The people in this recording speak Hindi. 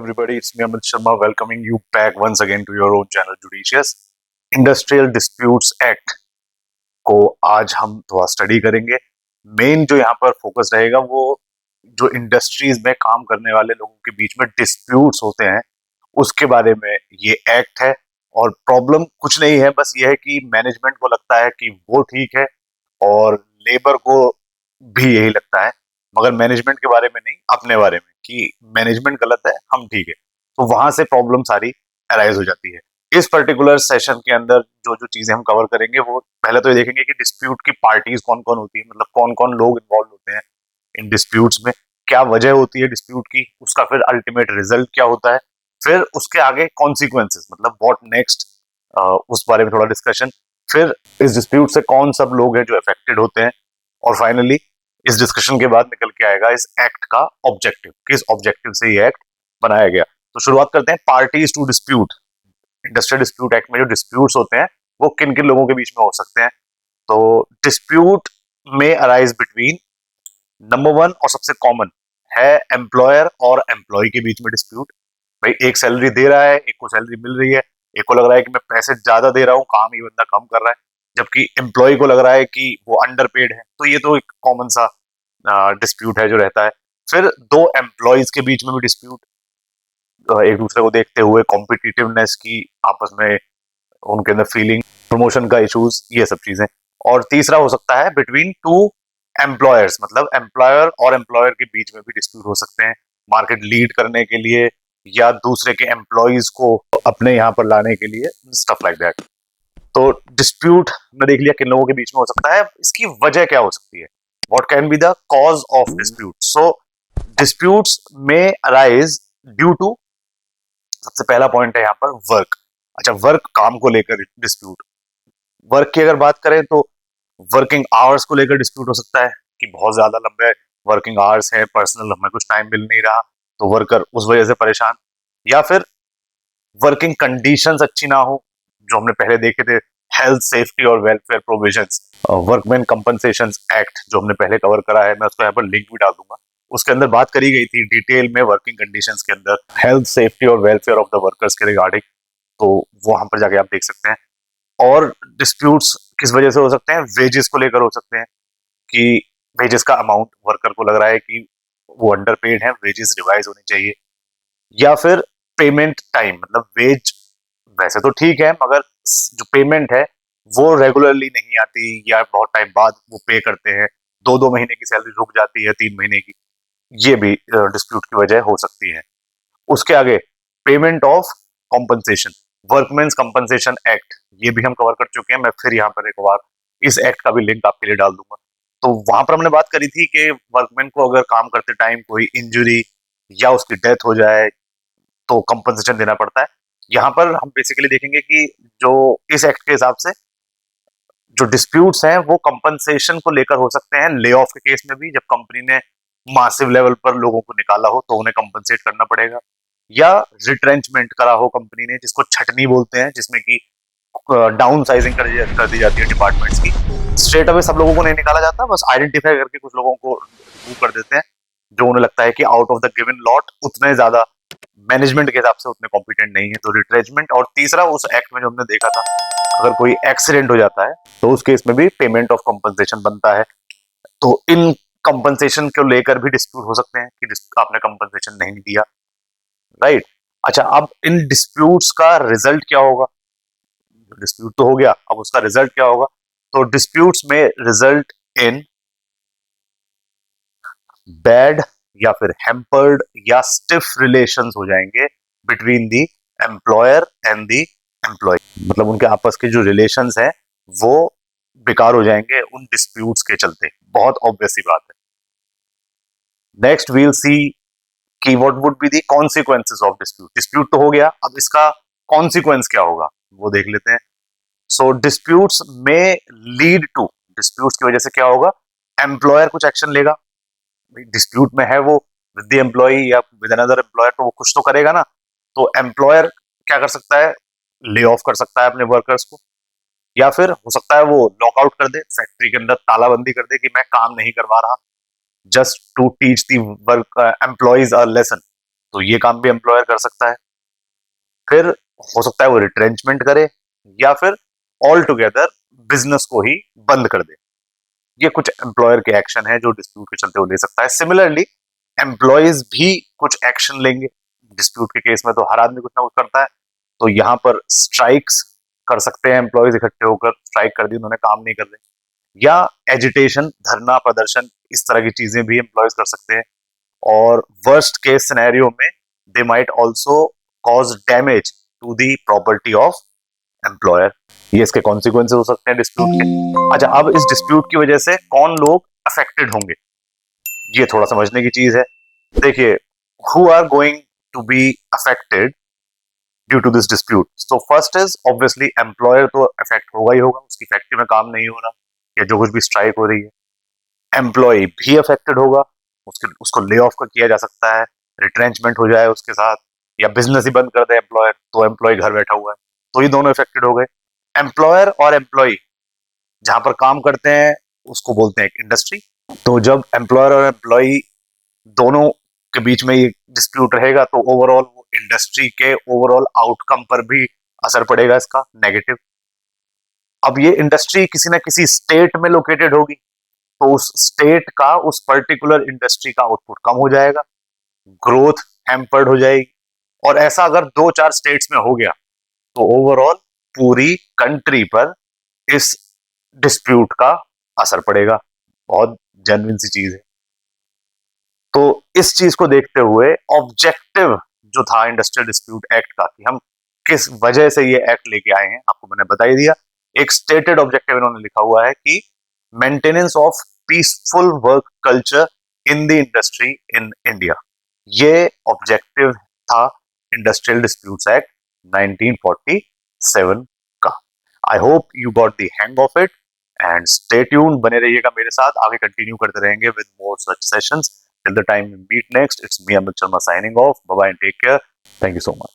everybody, it's me Amit Sharma welcoming you back once again to your own channel Judicious. Industrial disputes act को आज हम थोड़ा स्टडी करेंगे। मेन जो यहाँ पर फोकस रहेगा वो जो इंडस्ट्रीज में काम करने वाले लोगों के बीच में डिस्प्यूट्स होते हैं उसके बारे में ये एक्ट है। और प्रॉब्लम कुछ नहीं है, बस ये है कि मैनेजमेंट को लगता है कि वो ठीक है और लेबर को भी यही लगता है, मगर मैनेजमेंट के बारे में नहीं, अपने बारे में कि मैनेजमेंट गलत है, हम ठीक है। तो वहां से प्रॉब्लम सारी अराइज हो जाती है। इस पर्टिकुलर सेशन के अंदर जो जो चीजें हम कवर करेंगे वो पहले तो ये देखेंगे कि डिस्प्यूट की पार्टीज कौन कौन होती है, मतलब कौन कौन लोग इन्वॉल्व होते हैं इन डिस्प्यूट्स में, क्या वजह होती है डिस्प्यूट की, उसका फिर अल्टीमेट रिजल्ट क्या होता है, फिर उसके आगे कॉन्सिक्वेंसेस मतलब व्हाट नेक्स्ट, उस बारे में थोड़ा डिस्कशन, फिर इस डिस्प्यूट से कौन सब लोग हैं जो अफेक्टेड होते हैं, और फाइनली इस डिस्कशन के बाद निकल के आएगा इस एक्ट का ऑब्जेक्टिव, किस ऑब्जेक्टिव से ये एक्ट बनाया गया। तो शुरुआत करते हैं parties to dispute. Industrial dispute act में जो डिस्प्यूट्स होते हैं वो किन किन लोगों के बीच में हो सकते हैं। तो डिस्प्यूट में अराइज बिटवीन, नंबर वन और सबसे कॉमन है एम्प्लॉयर और एम्प्लॉय के बीच में डिस्प्यूट। भाई एक सैलरी दे रहा है, एक को सैलरी मिल रही है, एक को लग रहा है कि मैं पैसे ज्यादा दे रहा हूँ, काम ये बंदा कम कर रहा है, जबकि एम्प्लॉय को लग रहा है कि वो अंडरपेड है। तो ये तो एक कॉमन सा डिस्प्यूट है जो रहता है। फिर दो एम्प्लॉयज के बीच में भी डिस्प्यूट, एक दूसरे को देखते हुए कॉम्पिटिटिवनेस की, आपस में उनके अंदर फीलिंग, प्रमोशन का इश्यूज, ये सब चीजें। और तीसरा हो सकता है बिटवीन टू एम्प्लॉयर्स, मतलब एम्प्लॉयर और एम्प्लॉयर के बीच में भी डिस्प्यूट हो सकते हैं, मार्केट लीड करने के लिए या दूसरे के एम्प्लॉयज को अपने यहाँ पर लाने के लिए, स्टफ लाइक दैट। तो डिस्प्यूट हमने देख लिया किन लोगों के बीच में हो सकता है, इसकी वजह क्या हो सकती है, what can be the cause of dispute. So disputes में अराइज ड्यू टू, सबसे पहला पॉइंट है यहाँ पर वर्क। अच्छा, वर्क, काम को लेकर डिस्प्यूट। वर्क की अगर बात करें तो वर्किंग आवर्स को लेकर डिस्प्यूट हो सकता है कि बहुत ज्यादा लंबे वर्किंग आवर्स है, पर्सनल हमें कुछ टाइम मिल नहीं रहा, तो वर्कर उस वजह से परेशान। या फिर वर्किंग कंडीशंस अच्छी ना हो, जो हमने पहले देखे थे, हेल्थ सेफ्टी और welfare provisions, workman compensation act जो हमने पहले कवर करा है, मैं उसको यहाँ पर लिंक भी डाल दूंगा। उसके अंदर बात करी गई थी डिटेल में वर्किंग कंडीशंस के अंदर हेल्थ सेफ्टी और वेलफेयर ऑफ द वर्कर्स के रिगार्डिंग, तो वो वहां पर जाके आप देख सकते हैं। और डिस्प्यूट्स किस वजह से हो सकते हैं, वेजेस को लेकर हो सकते हैं कि वेजेस का अमाउंट वर्कर को लग रहा है कि वो अंडरपेड है, वेजेस रिवाइज होनी चाहिए। या फिर पेमेंट टाइम, मतलब वेज वैसे तो ठीक है मगर जो पेमेंट है वो रेगुलरली नहीं आती या बहुत टाइम बाद वो पे करते हैं, 2-2 महीने की सैलरी रुक जाती है, 3 महीने की, ये भी डिस्प्यूट की वजह हो सकती है। उसके आगे payment of compensation, workmen's compensation act, ये भी हम कवर कर चुके हैं, मैं फिर यहाँ पर एक बार इस एक्ट का भी लिंक आपके लिए डाल दूंगा। तो वहां पर हमने बात करी थी कि वर्कमैन को अगर काम करते टाइम कोई इंजरी या उसकी डेथ हो जाए तो कंपनसेशन देना पड़ता है। यहाँ पर हम बेसिकली देखेंगे कि जो इस एक्ट के हिसाब से जो डिस्प्यूट्स हैं वो कंपनसेशन को लेकर हो सकते हैं ले ऑफ के केस में भी, जब कंपनी ने मासिव लेवल पर लोगों को निकाला हो तो उन्हें कंपनसेट करना पड़ेगा, या रिट्रेंचमेंट करा हो कंपनी ने, जिसको छटनी बोलते हैं, जिसमें कि डाउन साइजिंग कर दी जाती है डिपार्टमेंट्स की। स्ट्रेट अवे सब लोगों को नहीं निकाला जाता, बस आइडेंटिफाई करके कुछ लोगों को रिमूव कर देते हैं जो उन्हें लगता है कि out of the given lot उतने ज्यादा मैनेजमेंट के हिसाब से उतने कॉम्पिटेंट नहीं है, तो रिट्रेंचमेंट। और तीसरा उस एक्ट में जो हमने देखा था, अगर कोई एक्सीडेंट हो जाता है तो उस केस में भी पेमेंट ऑफ कंपनसेशन बनता है। तो इन कंपनसेशन को लेकर भी डिस्प्यूट हो सकते हैं कि आपने कंपनसेशन नहीं दिया, राइट। अच्छा, अब इन डिस्प्यूट्स का रिजल्ट क्या होगा, डिस्प्यूट तो हो गया, अब उसका रिजल्ट क्या होगा। तो डिस्प्यूट्स में रिजल्ट इन बैड या फिर हैम्पर्ड या स्टिफ रिलेशंस हो जाएंगे between the employer and the employee, मतलब उनके आपस के जो रिलेशंस हैं वो बेकार हो जाएंगे उन डिस्प्यूट्स के चलते। बहुत ऑब्वियस सी बात है। नेक्स्ट वील सी कि what would be the consequences of dispute. Dispute तो हो गया, अब इसका कॉन्सिक्वेंस क्या होगा वो देख लेते हैं। सो डिस्प्यूट्स में लीड टू, डिस्प्यूट्स की वजह से क्या होगा, एम्प्लॉयर कुछ एक्शन लेगा, डिस्प्यूट में है वो विद द एम्प्लॉय या विद अनदर एम्प्लॉयर, तो वो कुछ तो करेगा ना। तो एम्प्लॉयर क्या कर सकता है, ले ऑफ कर सकता है अपने वर्कर्स को, या फिर हो सकता है वो लॉकआउट कर दे, फैक्ट्री के अंदर तालाबंदी कर दे कि मैं काम नहीं करवा रहा, just to teach the work employees a lesson. तो ये काम भी एम्प्लॉयर कर सकता है। फिर हो सकता है वो रिट्रेंचमेंट करे या फिर ऑल टुगेदर बिजनेस को ही बंद कर दे। ये कुछ एम्प्लॉयर के एक्शन है जो डिस्प्यूट के चलते वो ले सकता है। सिमिलरली एम्प्लॉयज भी कुछ एक्शन लेंगे डिस्प्यूट के केस में, तो हर आदमी कुछ ना कुछ करता है। तो यहाँ पर स्ट्राइक्स कर सकते हैं एम्प्लॉयज, इकट्ठे होकर स्ट्राइक कर दी, उन्होंने काम नहीं कर रहे, या एजिटेशन, धरना प्रदर्शन, इस तरह की चीजें भी एम्प्लॉयज कर सकते हैं। और वर्स्ट केस सिनेरियो में they might also cause damage to the property of employer. ये इसके कॉन्सिक्वेंसेस हो सकते हैं डिस्प्यूट के। अच्छा, अब इस डिस्प्यूट की वजह से कौन लोग अफेक्टेड होंगे, ये थोड़ा समझने की चीज है। देखिए, who are going to be affected due to this dispute? So first is obviously employer तो अफेक्ट होगा ही होगा, उसकी फैक्ट्री में काम नहीं हो रहा या जो कुछ भी स्ट्राइक हो रही है। एम्प्लॉय भी अफेक्टेड होगा, उसको ले ऑफ किया जा सकता है, रिट्रेंचमेंट हो जाए उसके साथ, या बिजनेस ही बंद कर दे एम्प्लॉयर, तो एम्प्लॉय घर बैठा हुआ है, तो ये दोनों अफेक्टेड हो गए। एम्प्लॉयर और एम्प्लॉय जहां पर काम करते हैं उसको बोलते हैं एक इंडस्ट्री। तो जब एम्प्लॉयर और एम्प्लॉय दोनों के बीच में ये डिस्प्यूट रहेगा तो ओवरऑल वो इंडस्ट्री के ओवरऑल आउटकम पर भी असर पड़ेगा इसका नेगेटिव। अब ये इंडस्ट्री किसी ना किसी स्टेट में लोकेटेड होगी, तो उस स्टेट का, उस पर्टिकुलर इंडस्ट्री का आउटपुट कम हो जाएगा, ग्रोथ हैम्पर्ड हो जाएगी। और ऐसा अगर 2-4 स्टेट्स में हो गया तो ओवरऑल पूरी कंट्री पर इस डिस्प्यूट का असर पड़ेगा। बहुत जेन्युइन सी चीज है। तो इस चीज को देखते हुए ऑब्जेक्टिव जो था इंडस्ट्रियल डिस्प्यूट एक्ट का, कि हम किस वजह से ये एक्ट लेके आए हैं, आपको मैंने बता ही दिया। एक स्टेटेड ऑब्जेक्टिव इन्होंने लिखा हुआ है कि maintenance of peaceful work culture in the industry in India. ये ऑब्जेक्टिव था इंडस्ट्रियल डिस्प्यूट्स एक्ट 1947 का। I hope you got the hang of it and stay tuned, बने रहिएगा मेरे साथ, आगे कंटिन्यू करते रहेंगे with more such sessions. Till the time we meet next, it's me, Amit Sharma, signing off. Bye bye and take care. Thank you so much.